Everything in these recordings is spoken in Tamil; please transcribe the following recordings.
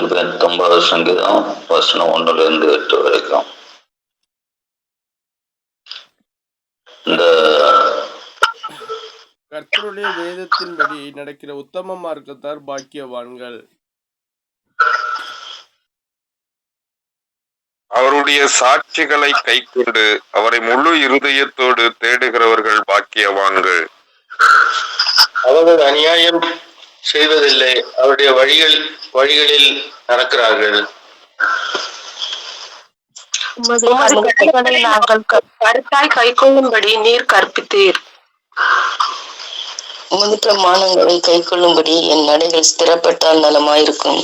119 சங்கீதம் வசனம் 1-8 வரைக்கும். இந்த கர்த்தருடைய வேதத்தின்படி நடக்கிற உத்தம மார்க்கத்தார் பாக்கியவான்கள். அவருடைய சாட்சிகளை கைக்கொண்டு அவரை முழு இருதயத்தோடு தேடுகிறவர்கள் பாக்கியவான்கள். அவர்கள் அநியாயம் செய்வதில்லை, அவருடைய வழிகளில் நடக்கிறார்கள். நாங்கள் கருத்தாய் கைக்கொள்ளும்படி நீர் கற்பித்தீர். உமது பிரமாணங்களை கைக்கொள்ளும்படி என் நடைகள் ஸ்திரப்பட்டால் நலமாயிருக்கும்.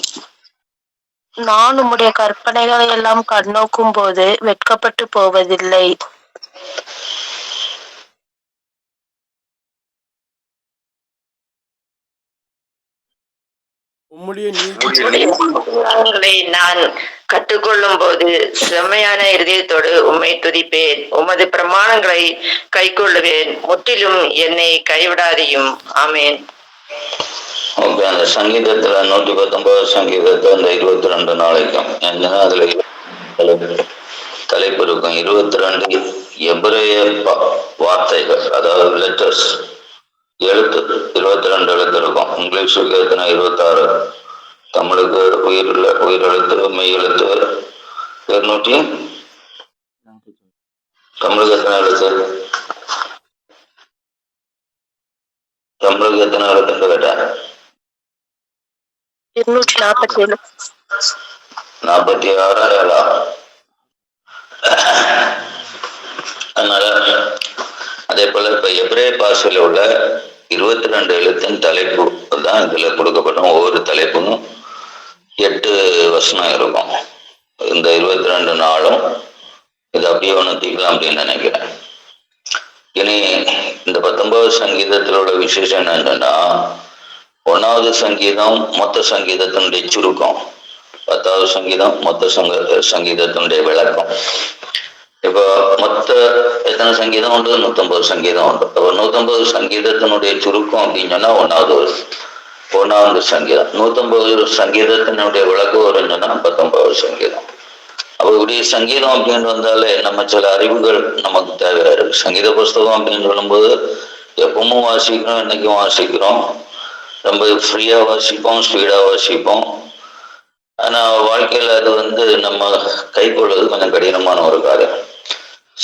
நான் உம்முடைய கற்பனைகளை எல்லாம் கண்ணோக்கும் போது வெட்கப்பட்டு போவதில்லை. உம்முடைய நீதிகளை நான் கற்றுக்கொள்ளும் போது செம்மையான இருதயத்தோடு உம்மை துதிப்பேன். உமது பிரமாணங்களை கைக்கொள்ளுவேன். முற்றிலும் என்னை கைவிடாதையும். ஆமேன். ஓகே, அந்த சங்கீதத்துல 119 சங்கீதத்தை அந்த 22 நாளைக்கும் அதுல தலைப்பு இருக்கும். 22 எபிரேய வார்த்தைகள், அதாவது லெட்டர்ஸ், எழுத்து 22 எழுத்து இருக்கும். இங்கிலீஷுக்கு எத்தனை? 26. தமிழுக்கு உயிரெழுத்து மெய் எழுத்து 200. தமிழுக்கு எத்தனை எழுத்து? தமிழுக்கு எத்தனை எழுத்துன்னு கேட்டேன். 247. 46 அதனால அதே போல இப்ப எபிரேய பாஷையில உள்ள 22 எழுத்தின் தலைப்பு தான் இதுல கொடுக்கப்படும். ஒவ்வொரு தலைப்பும் 8 வசனம் இருக்கும். இந்த 22 நாளும் இது அப்படியே உணர்த்திக்கலாம் அப்படின்னு நினைக்கிறேன். இனி இந்த 19 சங்கீதத்தில் உள்ள விசேஷம் என்னன்னா, 1வது சங்கீதம் மொத்த சங்கீதத்தினுடைய சுருக்கம், 10வது சங்கீதம் மொத்த சங்கீதத்தினுடைய விளக்கம். இப்போ மொத்த எத்தனை சங்கீதம் உண்டு? 150 சங்கீதம் உண்டு. அப்போ 150 சங்கீதத்தினுடைய சுருக்கம் அப்படின்னு சொன்னா 1வது சங்கீதம். 150 சங்கீதத்தினுடைய விளக்கம் வரும்னா 19 சங்கீதம். அப்போ இப்படி சங்கீதம் அப்படின்னு வந்தாலே நம்ம சில அறிவுகள் நமக்கு தேவையா இருக்கு. சங்கீத புஸ்தகம் அப்படின்னு சொல்லும்போது எப்பவும் வாசிக்கிறோம், என்னைக்கும் வாசிக்கிறோம், ரொம்ப ஃப்ரீயா வாசிப்போம், ஸ்பீடா வாசிப்போம். ஆனா வாழ்க்கையில அது நம்ம கை கொள்வது கொஞ்சம் கடினமான ஒரு காரியம்.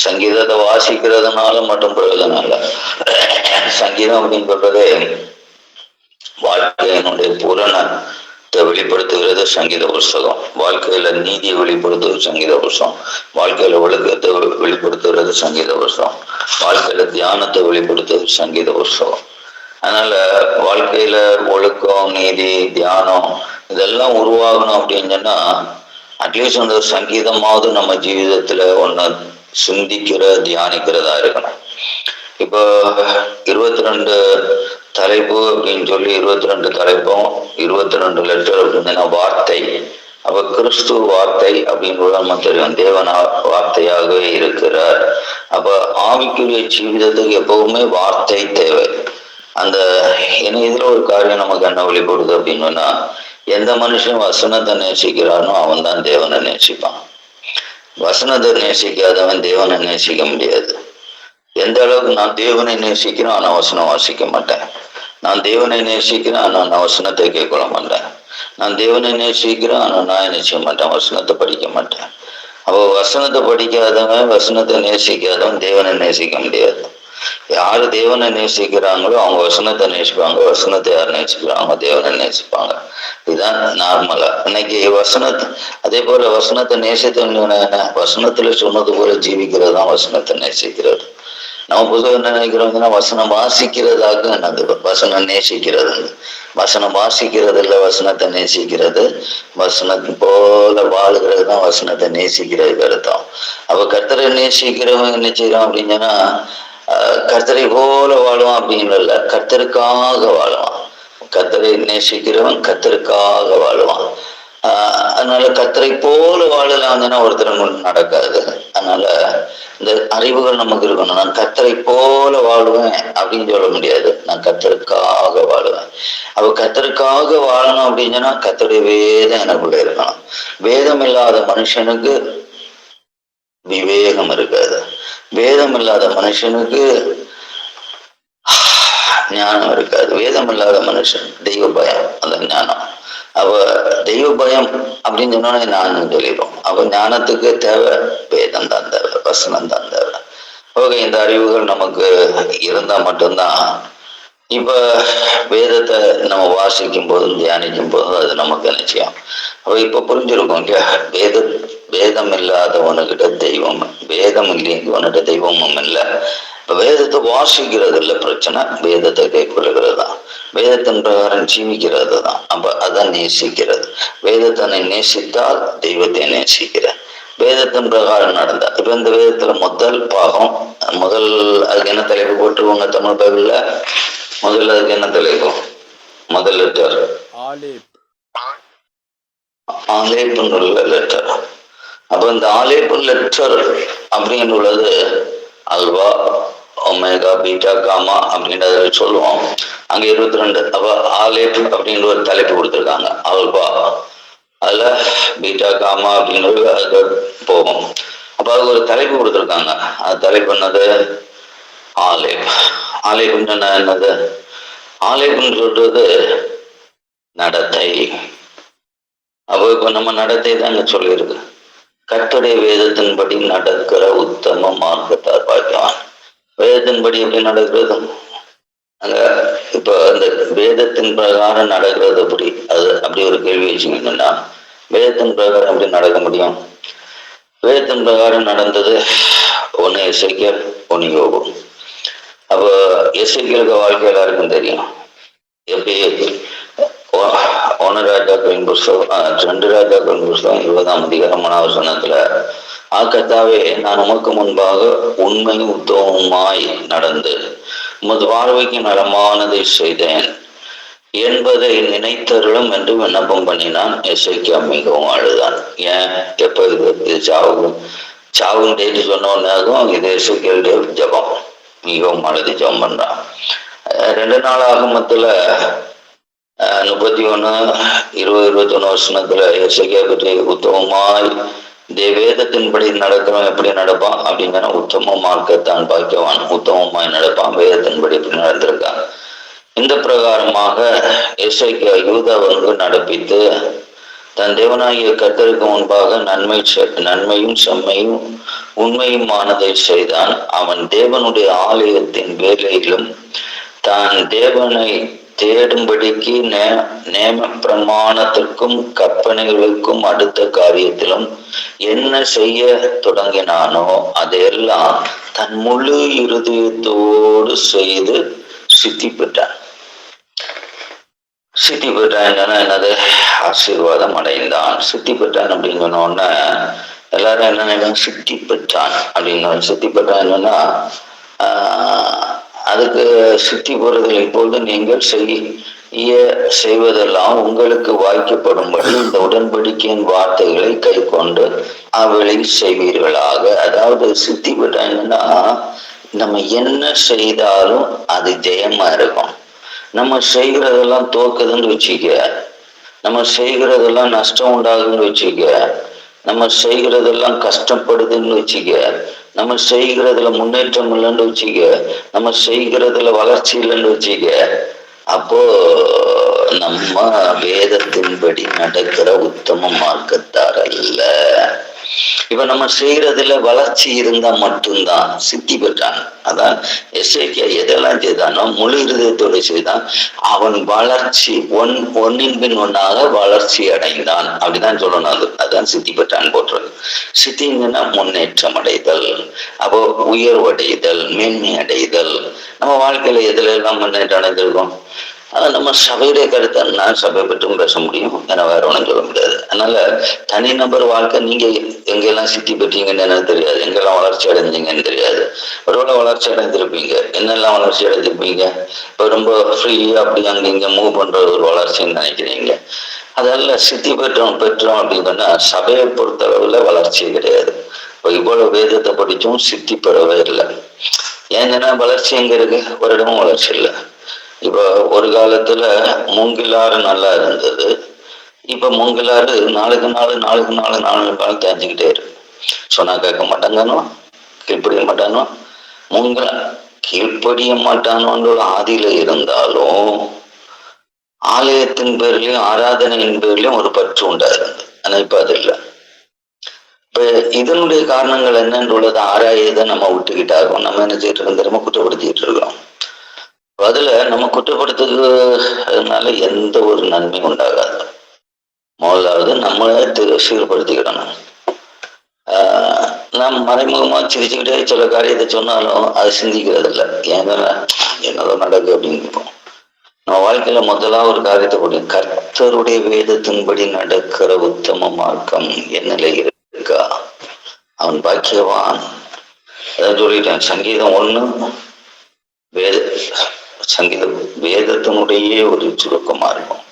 சங்கீதத்தை வாசிக்கிறதுனால மட்டும் பிரயோஜனம் இல்லை. சங்கீதம் அப்படின்னு சொல்றதே வாழ்க்கையினுடைய பூரணத்தை வெளிப்படுத்துகிறது சங்கீத புஸ்தகம். வாழ்க்கையில நீதியை வெளிப்படுத்துவது சங்கீத புஸ்தகம். வாழ்க்கையில ஒழுக்கத்தை வெளிப்படுத்துகிறது சங்கீத புஸ்தகம். வாழ்க்கையில தியானத்தை வெளிப்படுத்துவது சங்கீத புஸ்தகம். அதனால வாழ்க்கையில ஒழுக்கம், நீதி, தியானம் இதெல்லாம் உருவாகணும் அப்படின்னு சொன்னா அட்லீஸ்ட் அந்த சங்கீதமாவது நம்ம ஜீவிதத்துல ஒண்ணு சிந்திக்கிற, தியானிக்கிறதா இருக்கணும். இப்போ 22 தலைப்பு அப்படின்னு சொல்லி 22 தலைப்பும் 22 லெட்டர் அப்படின்னா வார்த்தை. அப்ப கிறிஸ்து வார்த்தை அப்படின்னு நம்ம தெரியும். தேவன் வார்த்தையாகவே இருக்கிறார். அப்ப ஆவிக்குரிய ஜீவிதத்துக்கு எப்பவுமே வார்த்தை தேவை. அந்த இதுல ஒரு காரியம் நமக்கு என்ன வெளிப்படுது அப்படின்னா, எந்த மனுஷன் வசனத்தை நேசிக்கிறானோ அவன் தான் தேவனை நேசிப்பான். வசனத்தை நேசிக்காதவன் தேவனை நேசிக்க முடியாது. எந்த அளவுக்கு நான் தேவனை நேசிக்கிறேன் ஆனா வசனம் வாசிக்க மாட்டேன். நான் தேவனை நேசிக்கிறேன் ஆனா நான் வசனத்தை கேட்கொள்ள மாட்டேன். நான் தேவனை நேசிக்கிறேன் ஆனா நான் நினைச்ச மாட்டேன், வசனத்தை படிக்க மாட்டேன். அப்போ வசனத்தை படிக்காதவன், வசனத்தை நேசிக்காதவன் தேவனை நேசிக்க முடியாது. யாரு தேவனை நேசிக்கிறாங்களோ அவங்க வசனத்தை நேசிப்பாங்க. வசனத்தை யார் நேசிக்கிறாங்க? தேவனை நேசிப்பாங்க. இதுதான் நார்மலா. இன்னைக்கு அதே போல வசனத்தை நேசித்தவங்க வசனத்துல சொன்னது போல ஜீவிக்கிறது தான் வசனத்தை நேசிக்கிறது. நம்ம பொதுவாக என்ன நினைக்கிறோம்னா வசனம் வாசிக்கிறதாக என்னது? வசனம் நேசிக்கிறது. வசனம் வாசிக்கிறது இல்லை, வசனத்தை நேசிக்கிறது. வசனத்து போல வாழுகிறது தான் வசனத்தை நேசிக்கிறது அர்த்தம். அப்ப கர்த்தரை நேசிக்கிறவங்க என்ன செய்யறோம் அப்படின்னா கர்த்தரை போல வாழுவான் அப்படின்னு இல்லை, கர்த்தருக்காக வாழுவான். கர்த்தரை நேசிக்கிறவன் கர்த்தருக்காக வாழுவான். அதனால கத்தரை போல வாழலாம்னா ஒருத்தர் நடக்காது. அதனால இந்த அறிவுகள் நமக்கு இருக்கணும். நான் கத்தரை போல வாழுவேன் அப்படின்னு சொல்ல முடியாது. நான் கத்தருக்காக வாழுவேன். அவ கத்தருக்காக வாழணும் அப்படின்னா கத்தருடைய வேதம் எனக்குள்ள இருக்கணும். வேதம் இல்லாத மனுஷனுக்கு விவேகம் இருக்காது. வேதம் இல்லாத மனுஷனுக்கு ஞானம் இருக்காது. வேதம் இல்லாத மனுஷன் தெய்வ பயம், அந்த ஞானம். அவ தெய்வ பயம் அப்படின்னு சொன்னா ஞானம் சொல்லிடும். அவ ஞானத்துக்கு தேவை வேதம் தான் தேவை, வசனம் தான் தேவை. ஓகே, இந்த அறிவுகள் நமக்கு இருந்தா மட்டும்தான் இப்ப வேதத்தை நம்ம வாசிக்கும் போதும் தியானிக்கும் போதும் அது நமக்கு நிச்சயம். அப்ப இப்ப புரிஞ்சிருக்கோம் இல்லையா? வேதம் இல்லாதவனுக்கிட்ட தெய்வம், வேதம் இல்லையவன்கிட்ட தெய்வமும் இல்லை. இப்ப வேதத்தை வாசிக்கிறது இல்லை பிரச்சனை, வேதத்தை கைக்கொள்ளுகிறது தான், வேதத்தின் பிரகாரம் ஜீவிக்கிறது தான். அப்ப அதான் நேசிக்கிறது. வேதத்தை நேசித்தால் தெய்வத்தை நேசிக்கிற, வேதத்தின் பிரகாரம் நடந்தா. இப்ப இந்த வேதத்துல முதல் பாகம், அதுக்கு என்ன தலைப்பு போட்டுருவாங்க தமிழ் பைபிள்ல? முதல்ல அதுக்கு என்ன தலைப்பு? முதல் லெட்டர் ஆலேப்புன்னு லெட்டர். அப்ப இந்த ஆலேப்பு லெட்டர் அப்படின்னு உள்ளது அல்வா, ஒமேகா, பீட்டா, காமா அப்படின்றத சொல்லுவோம். அங்க 22. அப்ப ஆலேப் அப்படின்னு ஒரு தலைப்பு கொடுத்துருக்காங்க. அல்வா, அதுல பீட்டா, காமா அப்படின்றது அது போகும். அப்ப அதுக்கு ஒரு தலைப்பு கொடுத்துருக்காங்க. அது தலைப்பு என்னது? ஆலேப். ஆலேப்புன்னு என்னது? ஆலேப்புன்னு சொல்றது நடத்தை. அப்போ இப்ப நம்ம நடத்தை தான் சொல்லியிருக்கு. கர்த்தருடைய வேதத்தின்படி நடக்கிற உத்தம மார்க்கத்தார் பாக்கியவான். வேதத்தின்படி எப்படி நடக்கிறது? அங்க இப்ப இந்த வேதத்தின் பிரகாரம் நடக்கிறது எப்படி? அது அப்படி ஒரு கேள்வி வச்சுக்கணும்னா, வேதத்தின் பிரகாரம் எப்படி நடக்க முடியும்? வேதத்தின் பிரகாரம் நடந்தது ஒண்ணு எசேக்கியேல், ஒண்ணு யோபு. அப்போ எசேக்கியேலுக்கு வாழ்க்கை எல்லாருக்கும் தெரியும். எப்படி 1 ராஜாக்களின் புஸ்தகம் 2 ராஜாக்களின் புஸ்தகம் 20ஆம் அதிகாரம் 1வது வசனத்துல, கர்த்தாவே, நான் உமக்கு முன்பாக உண்மையும் உத்தமமாய் நடந்து உமது பார்வைக்கு நலமானதை செய்தேன் என்பதை நினைத்தருளும் என்று விண்ணப்பம் பண்ணினான். எசேக்கியா மிகவும் அழுதான். ஏன்? எப்ப இது சாவும் டேட்டு சொன்னோன்னாகும் இது எசேக்கியேலுடைய ஜபம். மிகவும் அழுது ஜபம் பண்றான். 2 நாளாகமத்துல 31, 20, 21 வசனத்துல எசேக்கியா பற்றி உத்தமமாய் வேதத்தின்படி நடக்கிறவன் எப்படி நடப்பான் அப்படின்னா உத்தம மார்க்கத்தான் பாக்கியவான். உத்தமமாய் நடப்பான், வேதத்தின்படி எப்படி நடந்திருக்கான். இந்த பிரகாரமாக எசேக்கியா யூதா நடப்பித்து தன் தேவனாகிய கர்த்தருக்கு முன்பாக நன்மையும் செம்மையும் உண்மையுமானதை செய்தான். அவன் தேவனுடைய ஆலயத்தின் வேலையிலும் தான் தேவனை தேடும்படிக்கு நேம பிரமாணத்திற்கும் கற்பனைகளுக்கும் அடுத்த காரியத்திலும் என்ன செய்ய தொடங்கினானோ அதையெல்லாம் தன் முழு இருதயத்தோடு செய்து சித்தி பெற்றான். சித்தி பெற்றான் என்னது? ஆசீர்வாதம் அடைந்தான். சித்தி பெற்றான் அப்படின்னு சொன்னோன்னா எல்லாரும் என்ன நினைக்கிறாங்க? சித்தி பெற்றான் அப்படின்னு. சித்தி பெற்றான் என்னன்னா அதுக்கு சித்தி போறதில் இப்பொழுது நீங்கள் செய்வதெல்லாம் உங்களுக்கு வாய்க்கப்படும்படி இந்த உடன்படிக்கையின் வார்த்தைகளை கை கொண்டு அவளை செய்வீர்களாக. அதாவது சித்தி பெற்றான் என்னன்னா நம்ம என்ன செய்தாலும் அது ஜெயமா இருக்கும். நம்ம செய்கிறதெல்லாம் தோக்குதுன்னு வச்சுக்க, நம்ம செய்கிறதெல்லாம் நஷ்டம் உண்டாகுதுன்னு வச்சுக்க, நம்ம செய்கிறதெல்லாம் கஷ்டப்படுதுன்னு வச்சுக்க, நம்ம செய்கிறதுல முன்னேற்றம் இல்லைன்னு வச்சுக்க, நம்ம செய்கிறதுல வளர்ச்சி இல்லைன்னு வச்சுக்க, அப்போ நம்ம வேதத்தின்படி நடக்கிற உத்தம மார்க்கத்தார் அல்ல. இப்ப நம்ம செய்யறதுல வளர்ச்சி இருந்தா மட்டும்தான் சித்தி பெற்றான். அதான் எசேக்கியா எதெல்லாம் செய்தானோ முழு இருதயத்தோடு செய்தான். அவன் வளர்ச்சி ஒன்னின் பின் ஒன்னாக வளர்ச்சி அடைந்தான் அப்படிதான் சொல்லணும். அதான் சித்தி பெற்றான் போட்டுறது. சித்திங்கன்னா முன்னேற்றம் அடைதல், அப்போ உயர்வடைதல், மேன்மை அடைதல். நம்ம வாழ்க்கையில எதுல எல்லாம் முன்னேற்றம் அடைந்திருக்கோம்? நம்ம சபையுடைய கருத்தை நான் சபை பற்றும் பேச முடியும், ஏன்னா வேற ஒன்றும் சொல்ல முடியாது. அதனால தனிநபர் வாழ்க்கை நீங்க எங்கெல்லாம் சித்தி பெற்றீங்கன்னு எனக்கு தெரியாது, எங்கெல்லாம் வளர்ச்சி அடைஞ்சீங்கன்னு தெரியாது. ஒருவேளை வளர்ச்சி அடைஞ்சிருப்பீங்க, என்னெல்லாம் வளர்ச்சி அடைஞ்சிருப்பீங்க? இப்போ ரொம்ப ஃப்ரீயா அப்படி அங்க இங்க மூவ் பண்ற ஒரு வளர்ச்சின்னு நினைக்கிறீங்க. அதெல்லாம் சித்தி பெற்றோம் அப்படின்னு சொன்னா சபையை பொறுத்தளவுல வளர்ச்சி கிடையாது. இப்போ இவ்வளவு வேதத்தை படிச்சும் சித்தி பெறவே இல்லை. ஏன்னா வளர்ச்சி எங்க இருக்கு? ஒரு இடமும் வளர்ச்சி இல்லை. இப்போ ஒரு காலத்துல மூங்கிலாறு நல்லா இருந்தது. இப்ப மூங்கிலாறு நாளுக்கு நாள் தேஞ்சுக்கிட்டே இருக்கு. சொன்னா கேட்க மாட்டாங்கன்னு, கீழ்ப்படிய மாட்டானோ. மூங்கில கீழ்ப்படிய மாட்டானோன்ற ஆதியில இருந்தாலும் ஆலயத்தின் பேர்லயும் ஆராதனையின் பேர்லயும் ஒரு பற்று உண்டா இருந்தது. ஆனா இப்ப அது இல்லை. இப்ப இதனுடைய காரணங்கள் என்னன்றத ஆராயதை நம்ம விட்டுக்கிட்டாகும். நம்ம என்ன செய்யிட்டு இருக்கோம் தெரியுமா? குற்றப்படுத்திட்டு இருக்கோம். அதுல நம்ம குற்றப்படுத்துறதுனால எந்த ஒரு நன்மையும் உண்டாகாது. முதலாவது நம்மளே சீர்படுத்திக்கிடணும். நாம் மறைமுகமா சிரிச்சுக்கிட்டே சில காரியத்தை சொன்னாலும் அதை சிந்திக்கிறது இல்லை. ஏன்னா என்னதான் நடக்கு அப்படின்னு இருப்போம். நம்ம வாழ்க்கையில முதலா ஒரு காரியத்தை போட்டு கர்த்தருடைய வேதத்தின்படி நடக்கிற உத்தம மார்க்கம் என்னில இருக்கா, அவன் பாக்கியவான். அதான் சொல்லிட்டேன். சங்கீதம் 1 சங்கீதம் வேதத்தினுடைய ஒரு சுருக்கமா இருக்கும்.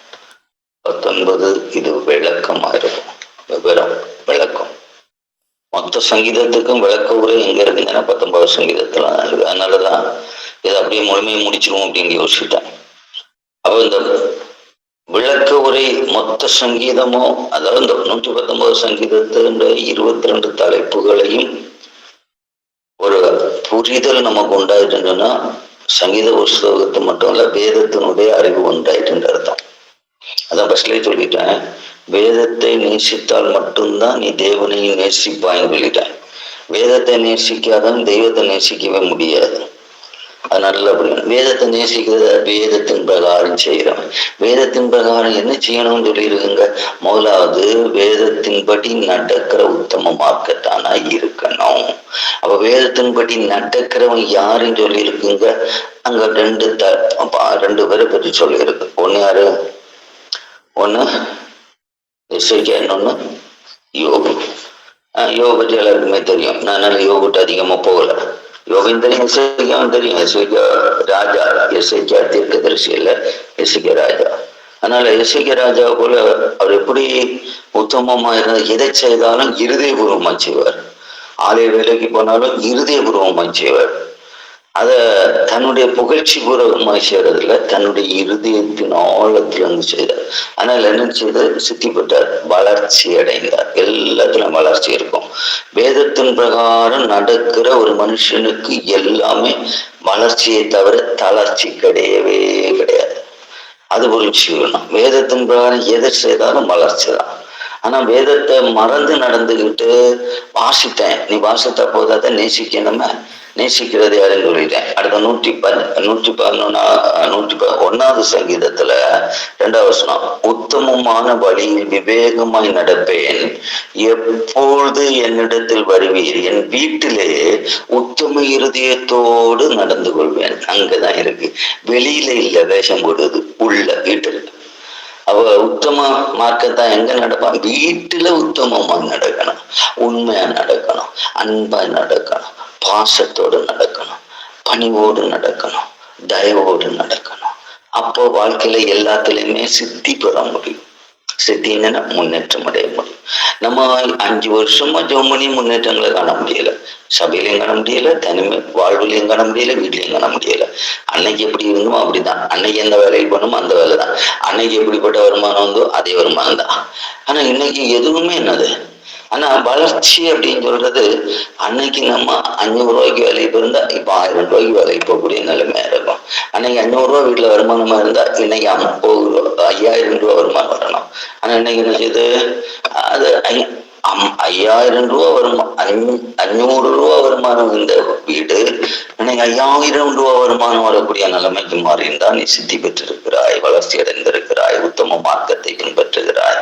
19 இது விளக்கமா இருக்கும். வெறும் விளக்கம். மொத்த சங்கீதத்துக்கும் விளக்க உரை எங்க இருக்குங்கன்னா 19 சங்கீதத்துல இருக்கு. அதனாலதான் இதை அப்படியே முழுமையை முடிச்சிருவோம் அப்படின்னு யோசிச்சுட்டேன். அப்ப இந்த விளக்க உரை மொத்த சங்கீதமும், அதாவது இந்த 119 சங்கீதத்தினுடைய 22 தலைப்புகளையும் ஒரு புரிதல் நமக்கு உண்டாயிட்டுன்னா சங்கீத புஸ்தகத்தை மட்டும் இல்ல, வேதத்தினுடைய அறிவு உண்டாயிட்டுன்ற அர்த்தம். அதான் ஃபர்ஸ்ட்லயே சொல்லிட்டேன். வேதத்தை நேசித்தால் மட்டும்தான் நீ தேவனையும் நேசிப்பான்னு சொல்லிட்டேன். வேதத்தை நேசிக்காதான் தெய்வத்தை நேசிக்கவே முடியாது. அது நல்லா புரியும். வேதத்தை நேசிக்கிறத வேதத்தின் பிரகாரம் செய்யறோம். வேதத்தின் பிரகாரம் என்ன செய்யணும்னு சொல்லியிருக்குங்க? முதலாவது வேதத்தின்படி நடக்கிற உத்தம மார்க்கத்தானா இருக்கணும். அப்ப வேதத்தின்படி நடக்கிறவன் யாருன்னு சொல்லியிருக்குங்க? அங்க ரெண்டு பேரை பற்றி சொல்லியிருக்கு. ஒண்ணு யாரு? ஒண்ணு எசேக்கியா, இன்னொன்னு யோபு. யோபு பற்றி எல்லாருக்குமே தெரியும். நான் யோபுட்டு அதிகமா போகல. யோபையும் தெரியும், எசேக்கியாவும் தெரியும். எசேக்கியா ராஜா, எசேக்கியா தீர்க்கதரிசி இல்ல, எசேக்கியா ராஜா. அதனால எசேக்கியா ராஜா போல அவர் எப்படி உத்தமமா இருந்தால் எதை செய்தாலும் இருதயபூர்வமா செய்வார். ஆலய வேலைக்கு போனாலும் இருதயபூர்வமா செய்வார். அத தன்னுடைய புகழ்ச்சி பூர்வமா செய்யறதுல தன்னுடைய இருதயத்தின் ஆழத்துல இருந்து செய்தார். ஆனால் என்ன செய்தார்? சித்தி பெற்றார், வளர்ச்சி அடைந்தார். எல்லாத்திலும் வளர்ச்சி இருக்கும். வேதத்தின் பிரகாரம் நடக்கிற ஒரு மனுஷனுக்கு எல்லாமே வளர்ச்சியை தவிர தளர்ச்சி கிடையவே கிடையாது. அது ஒரு விஷயம். வேதத்தின் பிரகாரம் எதை செய்தாலும் வளர்ச்சி தான். ஆனா வேதத்தை மறந்து நடந்துகிட்டு வாசித்தேன், நீ வாசித்தா போதாத நேசிக்கணுமே. நேசிக்கிறது யாருன்னு சொல்லிட்டேன். அடுத்த 111வது சங்கீதத்துல 2வது வசனம், உத்தமமான வழியில் விவேகமாய் நடப்பேன், எப்பொழுது என்னிடத்தில் வருவீர், என் வீட்டிலே உத்தம இருதயத்தோடு நடந்து கொள்வேன். அங்கதான் இருக்கு. வெளியில இல்ல வேஷம் போடுவது, உள்ள வீட்டுல. அவ உத்தம மார்க்கத்தான் எங்க நடப்பான்? வீட்டுல உத்தமமா நடக்கணும், உண்மையா நடக்கணும், அன்பா நடக்கணும், பாசத்தோடு நடக்கணும், பணிவோடு நடக்கணும், தயவோடு நடக்கணும். அப்போ வாழ்க்கையில எல்லாத்துலயுமே சித்தி பெற முடியும். சித்தி என்னன்னா முன்னேற்றம் அடைய முடியும். நம்ம 5 வருஷமா ஜெபம் பண்ணி முன்னேற்றங்களை காண முடியல. சபையிலையும் காண முடியல, தனிமை வாழ்வுலையும் காண முடியல, வீட்லையும் காண முடியல. அன்னைக்கு எப்படி இருந்தோமோ அப்படிதான். அன்னைக்கு எந்த வேலைக்கு போனோமோ அந்த வேலை தான். அன்னைக்கு எப்படிப்பட்ட வருமானம் வந்தோ அதே வருமானம் தான். ஆனா இன்னைக்கு எதுவுமே என்னது? ஆனா வளர்ச்சி அப்படின்னு சொல்றது, அன்னைக்கு நம்ம 500 ரூபாய்க்கு வேலைக்கு இருந்தா இப்ப 1000 ரூபாய்க்கு வேலைக்கு போகக்கூடிய நிலைமையா இருக்கும். அன்னைக்கு 500 ரூபாய் வீட்டுல வருமானமா இருந்தா இன்னைக்கு 5000 ரூபாய் வருமானம் வரணும். ஆனா இன்னைக்கு என்ன செய்யுது? அது 5000 ரூபாய் வருமானம், 500 ரூபாய் வருமானம் இந்த வீடு இன்னைக்கு 5000 ரூபாய் வருமானம் வரக்கூடிய நிலைமைக்கு மாறி இருந்தா நீ சித்தி பெற்றிருக்கிறாய், வளர்ச்சி அடைந்திருக்கிறாய், உத்தம மார்க்கத்தை பின்பற்றுகிறாய்.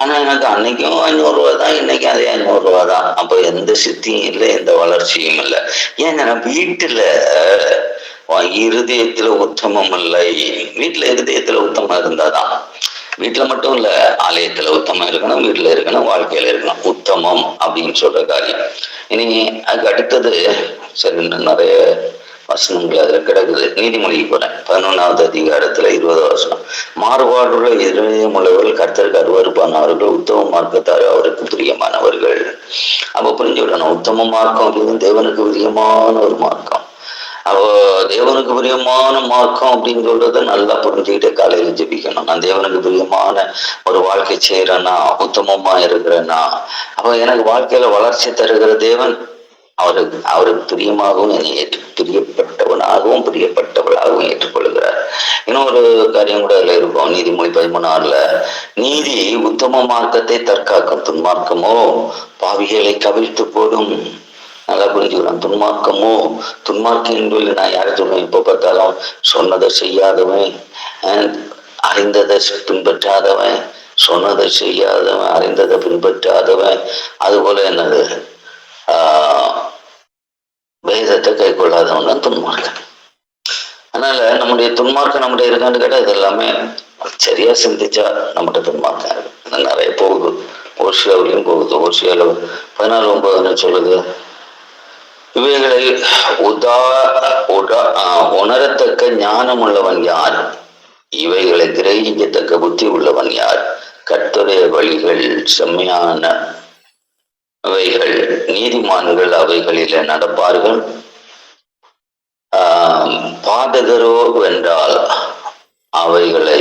ஆனா எனக்கு அன்னைக்கும் 500 ரூபாய் தான், இன்னைக்கு அதே 500 ரூபாய் தான். அப்ப எந்த சித்தியும் இல்லை, எந்த வளர்ச்சியும் இல்லை. ஏன்னா வீட்டுல இருதயத்துல உத்தமம் இல்லை. வீட்டுல இருதயத்துல உத்தமம் இருந்தாதான். வீட்டுல மட்டும் இல்ல, ஆலயத்துல உத்தமம் இருக்கணும், வீட்டுல இருக்கணும், வாழ்க்கையில இருக்கணும். உத்தமம் அப்படின்னு சொல்ற காரியம். இனி அதுக்கு அடுத்தது சரி, நிறைய வசனங்கள் அதுல கிடக்குது. நீதிமொழிக்கு போறேன், 11வது அதிகாரத்துல 20வது வசனம். மாறுபாடுள்ள இதயம் உள்ளவர்கள் கர்த்தருக்கு அருவருப்பானவர்கள், உத்தம மார்க்கத்தார் அவருக்கு பிரியமானவர்கள். அப்ப புரிஞ்சுவிடணும், உத்தம மார்க்கம் அப்படின்னு தேவனுக்கு பிரியமான ஒரு மார்க்கம். அவ தேவனுக்கு பிரியமான மார்க்கம் அப்படின்னு சொல்றத நல்லா புரிஞ்சுக்கிட்டு காலையில ஜெபிக்கணும். நான் தேவனுக்கு பிரியமான ஒரு வாழ்க்கை செய்யறேன்னா, உத்தமமா இருக்கிறேன்னா, அப்ப எனக்கு வாழ்க்கையில வளர்ச்சி தருகிற தேவன் அவருக்கு பிரியமாகவும் என்னை பிரியப்பட்டவனாகவும் பிரியப்பட்டவளாகவும் ஏற்றுக்கொள்கிறார். இன்னொரு காரியம் கூட அதுல இருக்கும். நீதிமொழி 13:6 நீதி உத்தம மார்க்கத்தை தற்காக்கும், துன்மார்க்கமோ பாவிகளை கவிழ்த்து போடும். நல்லா புரிஞ்சுக்கிறேன். துன்மார்க்கம் என்பதில் நான் யாரை சொல்லுவேன்? இப்ப பார்த்தாலும் சொன்னதை செய்யாதவன், அறிந்ததை பின்பற்றாதவன், சொன்னதை செய்யாதவன், அறிந்ததை பின்பற்றாதவன், அது போல என்னது வேதத்தை கை கொள்ளாதவன் தான் துன்மார்க்கன். அதனால நம்முடைய துன்மார்க்கம் நம்முடைய இருக்கான்னு கேட்டா இது எல்லாமே சரியா சிந்திச்சா நம்மகிட்ட துன்மார்க்கம் இருக்கு. நிறைய போகுது, ஓசியாவிலையும் போகுது. ஓசியால 14:9 சொல்லுது, இவைகளை உணரத்தக்க ஞானம் உள்ளவன் யார்? இவைகளை கிரகிக்கத்தக்க புத்தி உள்ளவன் யார்? கர்த்தருடைய வழிகள் செம்மையானவைகள், நீதிமான்கள் அவைகளில நடப்பார்கள். பாதகரோ வென்றால் அவைகளை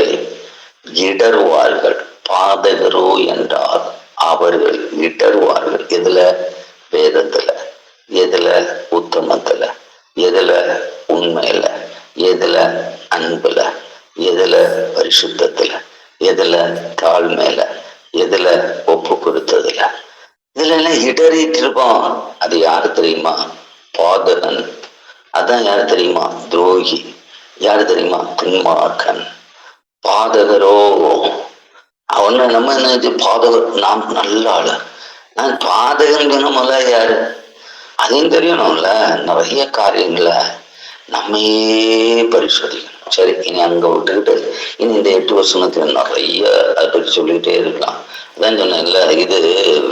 இடறுவார்கள். பாதகரோ என்றால் அவர்கள் இடறுவார்கள். எதுல? வேதத்துல. எதுல? உத்தமத்துல. எதுல? உண்மையில. எதுல? அன்புல. எதுல? பரிசுத்தத்துல. எதுல? தாழ்மையில. எதுல? ஒப்பு கொடுத்ததுல. இதுல எல்லாம் இடறிட்டு இருப்போம். அது யாரு தெரியுமா? பாதகன். அதான் யாரு தெரியுமா? துரோகி. யாரு தெரியுமா? துன்மார்க்கன். பாதகரோ அவன நம்ம என்ன பாதகர், நாம் நல்ல ஆளு. நான் பாதகன் சொன்னோம்ல, யாரு அதையும் தெரியணும்ல. நிறைய காரியங்களை நம்மையே பரிசோதிக்கணும். சரி, இனி அங்க விட்டுக்கிட்டு இனி இந்த 8 வருஷத்துல நிறைய அதை பற்றி சொல்லிக்கிட்டே இருக்கலாம். அதான் சொன்னேன்ல, இது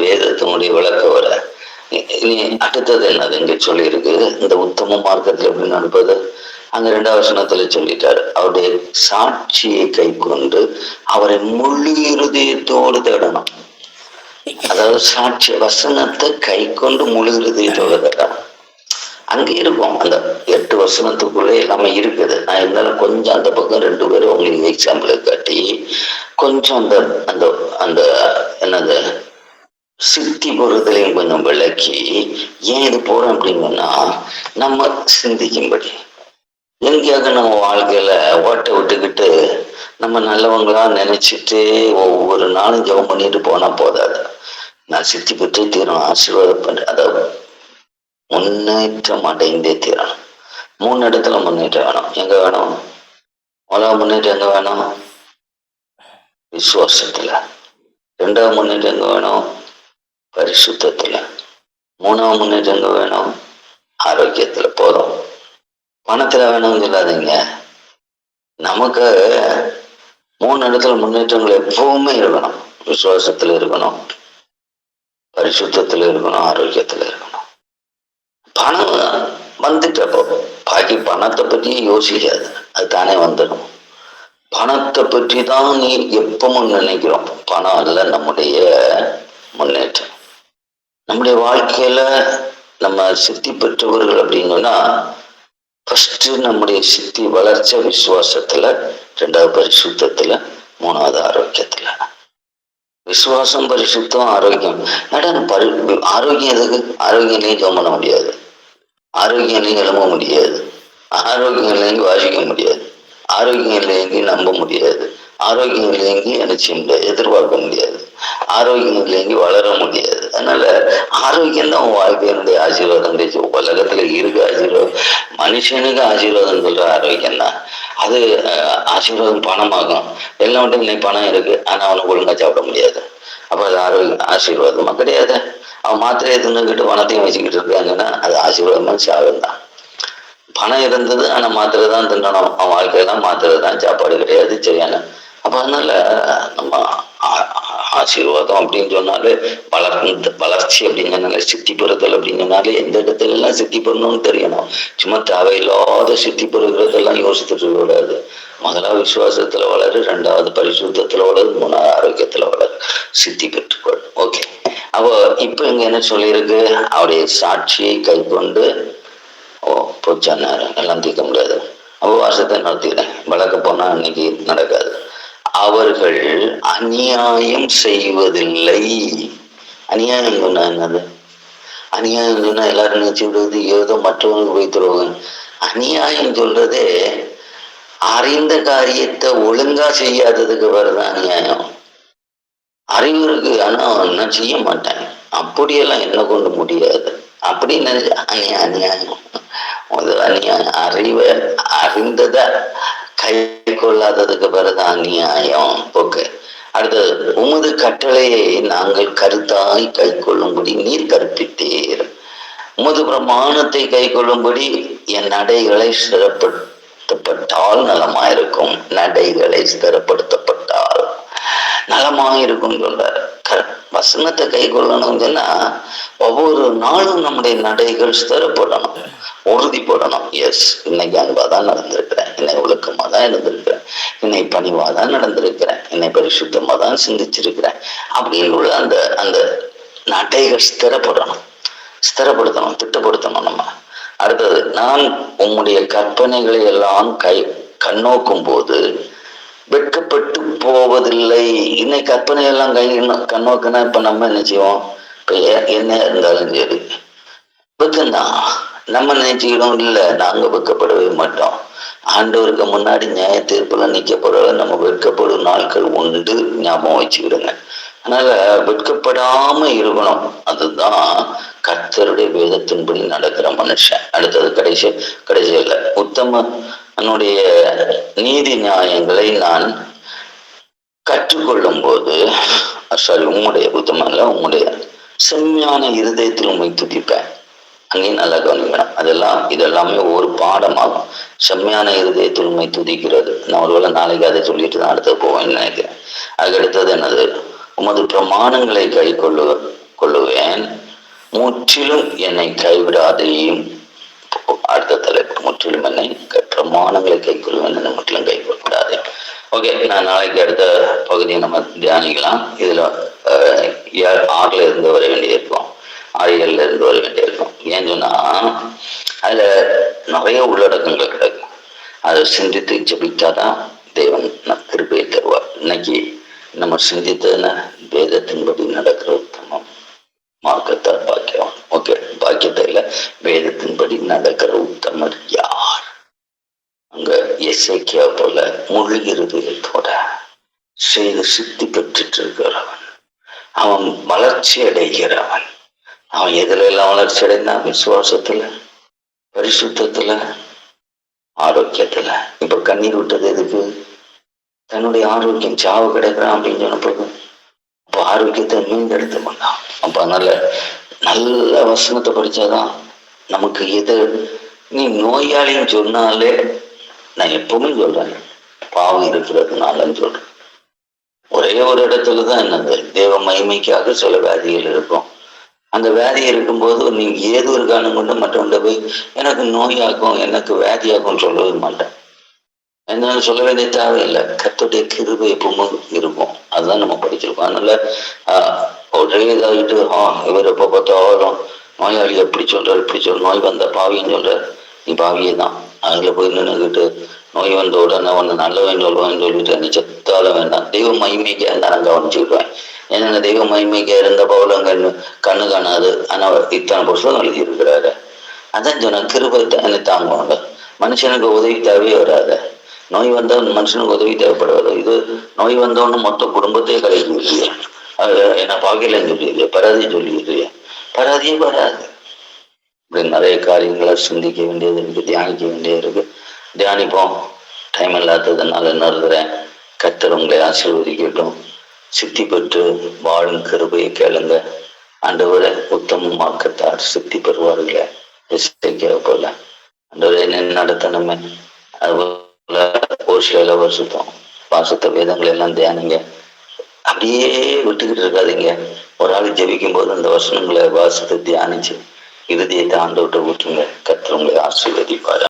வேதத்தினுடைய விளக்க வர. இனி அடுத்தது என்னது இங்க சொல்லியிருக்கு, இந்த உத்தம மார்க்கத்துல எப்படி நடப்பது. அங்க 2வது வசனத்துல சொல்லிட்டாரு, அவருடைய சாட்சியை கை கொண்டு அவரை முழு இருதயத்தோடு தேடணும். அதாவது சாட்சி வசனத்தை கை கொண்டு முழு இருதயத்தோடு தேடணும். அங்க இருக்கும் அந்த 8 வசனத்துக்குள்ளே எல்லாமே இருக்குது. நான் இருந்தாலும் கொஞ்சம் அந்த பக்கம் 2 பேரும் உங்களுக்கு எக்ஸாம்பிள் காட்டி கொஞ்சம் அந்த அந்த அந்த என்னது சித்தி போறதுலையும் கொஞ்சம் விளக்கி, ஏன் இது போறோம் அப்படிங்கன்னா நம்ம சிந்திக்கும்படி. எங்கேயாவது நம்ம வாழ்க்கையில ஓட்டை விட்டுக்கிட்டு நம்ம நல்லவங்களா நினைச்சிட்டு ஒவ்வொரு நாளும் ஜெபம் பண்ணிட்டு போனா போதாது. நான் சித்தி பெற்றே தீரணும், ஆசீர்வாதம் பண்றேன், அதாவது முன்னேற்றம் அடைந்தே தீரணும். 3 இடத்துல முன்னேற்றம் வேணும். எங்க வேணும்? முதலாவது முன்னேற்றம் எங்க வேணும்? விசுவாசத்துல. 2வது முன்னேற்றம் எங்க வேணும்? பரிசுத்தத்துல. 3வது முன்னேற்றம் எங்க வேணும்? ஆரோக்கியத்துல. போதும். பணத்துல வேணும்னு சொல்லாதீங்க. நமக்கு 3 இடத்துல முன்னேற்றங்கள் எப்பவுமே இருக்கணும். விசுவாசத்துல இருக்கணும், பரிசுத்தத்துல இருக்கணும், ஆரோக்கியத்துல இருக்கணும். பணம் வந்துட்டப்போ பாக்கி பணத்தை பற்றி யோசிக்காது, அது தானே வந்துடும். பணத்தை பற்றி தான் நீ எப்பவும் நினைக்கிறோம். பணம் அல்ல நம்முடைய முன்னேற்றம். நம்முடைய வாழ்க்கையில நம்ம சித்தி பெற்றவர்கள் அப்படின்னா ஃபர்ஸ்ட் நம்முடைய சித்தி வளர்ச்சி விசுவாசத்துல, 2வது பரிசுத்தத்துல, 3வது ஆரோக்கியத்துல. விசுவாசம், பரிசுத்தம், ஆரோக்கியம். ஆரோக்கியம் எதுக்கு? ஆரோக்கியம் இல்லையும் ஜெபம் பண்ண முடியாது, ஆரோக்கியம் இல்லையும் எழும்ப முடியாது, ஆரோக்கியம் இல்லையும் வாசிக்க முடியாது, ஆரோக்கியம் இல்லையும் நம்ப முடியாது, ஆரோக்கியம் இல்லையும் என்ன செய்ய முடியாது, எதிர்பார்க்க முடியாது, ஆரோக்கியம் இல்லையும் வளர முடியாது. அதனால ஆரோக்கியம் தான் உன் வாழ்க்கையினுடைய ஆசீர்வாதம். உலகத்துல இருக்கு ஆசீர்வாதம், மனுஷனுக்கு ஆசீர்வாதம் சொல்ற ஆரோக்கியம் தான். அது ஆசீர்வாதம் பணமாகும். எல்லாவற்றையும் இன்னைக்கு பணம் இருக்கு, ஆனா அவனுக்கு ஒழுங்கா சாப்பிட முடியாது. அப்ப அது ஆசீர்வாதமா கிடையாது. அவன் மாத்திரையை தின்னுக்கிட்டு பணத்தையும் வச்சுக்கிட்டு இருக்காங்கன்னா அது ஆசீர்வாதமா சாகம் தான். பணம் இருந்தது, ஆனா மாத்திரை தான் தின்னணும். அவன் வாழ்க்கையெல்லாம் மாத்திரை தான், சாப்பாடு கிடையாது. சரியான. அப்ப அதனால நம்ம ஆசீர்வாதம் அப்படின்னு சொன்னாலே வளர்ச்சி அப்படின்னு சொன்னாலே சித்தி பெறுதல் அப்படின்னு சொன்னாலே எந்த இடத்துல எல்லாம் சித்தி பெறணும்னு தெரியணும். சும்மா தேவையில்லாத சித்தி பெறுகிறதெல்லாம் யோசித்துட்டு இருக்க கூடாது. முதலாவது விசுவாசத்துல வளரு, ரெண்டாவது பரிசுத்தத்துல வளரு, மூணாவது ஆரோக்கியத்துல வளரு, சித்தி பெற்றுக்கொள். ஓகே, அப்போ இப்ப இங்க என்ன சொல்லியிருக்கு? அவருடைய சாட்சியை கை கொண்டு போச்சா நேரம் எல்லாம் தீர்க்க முடியாது. உபவாசத்தை நடத்திக்கிறேன், வளர்க்க போனா இன்னைக்கு நடக்காது. அவர்கள் அநியாயம் செய்வதில்லை. அநியாயம் சொன்னா என்னது? அநியாயம் சொன்னா எல்லாரும் நினைச்சு விடுவது ஏதோ மற்றவங்களுக்கு போய் தருவாங்க. அநியாயம் சொல்றதே அறிந்த காரியத்தை ஒழுங்கா செய்யாததுக்கு வருதான் அநியாயம். அறிவு இருக்கு, ஆனா நான் செய்ய மாட்டேன், அப்படியெல்லாம் என்ன கொண்டு முடியாது அப்படின்னு அநியாயம். அநியாயம் அறிவை அறிந்தத கை கொள்ளாததுக்கு பிறகு அநியாயம். ஓகே, அடுத்தது, உமது கட்டளையை நாங்கள் கருத்தாய் கை கொள்ளும்படி நீர் கற்பித்தீர். உமது பிரமாணத்தை கை கொள்ளும்படி என் நடைகளை ஸ்திரப்படுத்தப்பட்டால் நலமாயிருக்கும். நடைகளை ஸ்திரப்படுத்தப்பட்டால் நலமாயிருக்கும் சொல்றாரு. வசனத்தை கை கொள்ளணும் சொன்னா ஒவ்வொரு நாளும் நம்முடைய நடைகள் ஸ்திரப்படணும், உறுதிப்படணும். எஸ், இன்னைக்கு அன்பாதான் நடந்திருக்கிறேன், என்னை ஒழுக்கமா தான் இருந்திருக்கிறேன், என்னை பணிவா தான் நடந்திருக்கிறேன், என்னை பரிசுத்தமா தான் சிந்திச்சிருக்கிறேன் அப்படின்னு உள்ள அந்த அந்த நடைகள் ஸ்திரப்படணும், திட்டப்படுத்தணும் நம்ம. அடுத்தது, நான் உம்முடைய கற்பனைகளை எல்லாம் கண்ணோக்கும் போது வெட்கப்பட்டு போவதில்லை. இன்னைக்கு கற்பனை எல்லாம் கண்ணோக்குனா இப்ப நம்ம என்ன செய்வோம்? இப்ப என்ன இருந்தாலும் சரி வெக்கம்தான். நம்ம நினைச்சுக்கிடும் இல்லை, நாங்க வெட்கப்படவே மாட்டோம். ஆண்டவருக்கு முன்னாடி நியாய தீர்ப்புல நிக்க போறத நம்ம வெட்கப்படும் நாட்கள் உண்டு, ஞாபகம் வச்சுக்கிடுங்க. அதனால வெட்கப்படாம இருக்கணும். அதுதான் கர்த்தருடைய வேதத்தின்படி நடக்கிற மனுஷன். அடுத்தது கடைசியில உத்தமனுடைய நீதி நியாயங்களை நான் கற்றுக்கொள்ளும் போது, உம்முடைய உத்தமன்ல உம்முடைய செம்மையான இருதயத்தில் உண்மை துதிப்பேன். அங்கேயும் நல்லா கவனிக்கணும். இதெல்லாமே ஒரு பாடமாகும். செம்மையான இருதயத்தில் உண்மை துதிக்கிறது. நான் ஒருவேளை நாளைக்கு அதை சொல்லிட்டு தான் அடுத்து போவேன்னு நினைக்கிறேன். அதுக்கு அடுத்தது என்னது? உமது பிரமாணங்களை கை கொள்ளுவேன், முற்றிலும் என்னை கைவிடாதையும். அடுத்த தலைப்பு, முற்றிலும் என்னை பிரமாணங்களை கை கொள்வேன், என்னை முற்றிலும் கை கொள்ளாதே. ஓகே, நான் நாளைக்கு அடுத்த பகுதியை நம்ம தியானிக்கலாம். இதுல 6ல இருந்து வர வேண்டியிருக்கும், 6 இருந்து வர வேண்டியிருக்கும். ஏன்னு சொன்னா அதுல நிறைய உள்ளடக்கங்கள் கிடைக்கும். அதை சிந்தித்து ஜெபித்தாதான் தேவன் கிருபையை தருவார். இன்னைக்கு நம்ம சிந்தித்ததுன்னா வேதத்தின்படி நடக்கிற உத்தமம் மார்க்கத்தால் பாக்கியம். ஓகே, பாக்கியத்தை இல்ல, வேதத்தின்படி நடக்கிற உத்தமர் யார்? அங்க எசேக்கியா போல முழு இருதயத்தோட செய்து சித்தி பெற்றுட்டு இருக்கிறவன், அவன் வளர்ச்சி அடைகிறவன். அவன் எதுல எல்லாம் வளர்ச்சி அடைந்தான்? விசுவாசத்துல, பரிசுத்தத்துல, ஆரோக்கியத்துல. இப்ப கண்ணீர் விட்டது எதுக்கு? தன்னுடைய ஆரோக்கியம் சாவு கிடைக்கிறான் அப்படின்னு சொன்னப்போ அப்போ ஆரோக்கியத்தை மீண்டெடுத்து பண்ணான். அப்ப அதனால நல்ல வசனத்தை படிச்சாதான் நமக்கு எது. நீ நோயாளின்னு சொன்னாலே, நான் எப்பவுமே சொல்றேன், பாவம் இருக்கிறதுனாலன்னு சொல்றேன். ஒரே ஒரு இடத்துலதான் என்னது, தேவ மகிமைக்காக சில வியாதிகள் இருக்கும். அந்த வியாதி இருக்கும்போது நீங்க ஏதோ ஒரு காரணம் கொண்டு மற்றவங்க போய் எனக்கு நோயாகும், எனக்கு வியாதியாகும் சொல்லவே மாட்டேன். என்னால சொல்ல வேண்டிய தேவையில்லை. கர்த்தருடைய கிருபை எப்பவும் இருக்கும். அதுதான் நம்ம படிச்சிருக்கோம். அதனால ஒரே இதாகிட்டு இவர் எப்போ பார்த்தாலும் நோயாளி எப்படி சொல்றாரு, இப்படி சொல்ற, நோய் வந்த பாவின்னு சொல்றாரு. நீ பாவியே தான். அதுல போய் நின்றுக்கிட்டு நோய் வந்த உடனே ஒன்று நல்லவன் சொல்லுவான்னு சொல்லிட்டு நீ செத்தாலும் வேண்டாம். தெய்வ மகிமைக்கா நான் கவனிச்சுக்கிடுவேன். ஏன்னா தெய்வ மகிமைக்கா இருந்த பவுல கண்ணு காணாது, ஆனா இத்தனை புத்தகம் எழுதி இருக்கிறாரு. அதான் சொன்ன கிருபை என்ன தாங்குவாங்க. மனுஷனுக்கு உதவி தேவையே வராது. நோய் வந்தால் மனுஷனுக்கு உதவி தேவைப்படாது. இது நோய் வந்தோன்னு மொத்த குடும்பத்தையே கலைக்கு என்ன பாக்கலன்னு சொல்லிடுறிய, பராதியை சொல்லிடுறிய, பராதியே வராது. இப்படி நிறைய காரியங்களை சிந்திக்க வேண்டியது இருக்கு, தியானிக்க வேண்டியது இருக்கு. தியானிப்போம். டைம் இல்லாததுனால நிறுத்துறேன். கர்த்தர் உங்களை ஆசீர்வதிக்கட்டும். சித்தி பெற்று வாழும் கிருபையை கேளுங்க. ஆண்டவரை உத்தமமாக்கத்தார் சித்தி பெறுவார்களே போல. ஆண்டவரை நடத்தணுமே. அதுபோல ஒரு சில வருஷத்தோம் வாசத்த வேதங்களை எல்லாம் தியானிங்க. அப்படியே விட்டுக்கிட்டு இருக்காதீங்க. ஒரு ஆள் ஜெபிக்கும் போது அந்த வசனங்களை வாசித்து தியானிச்சு இருதயத்தை ஆண்டவர்கிட்ட ஊற்றுங்க. கர்த்தர் உங்களை ஆசீர்வதிப்பார்.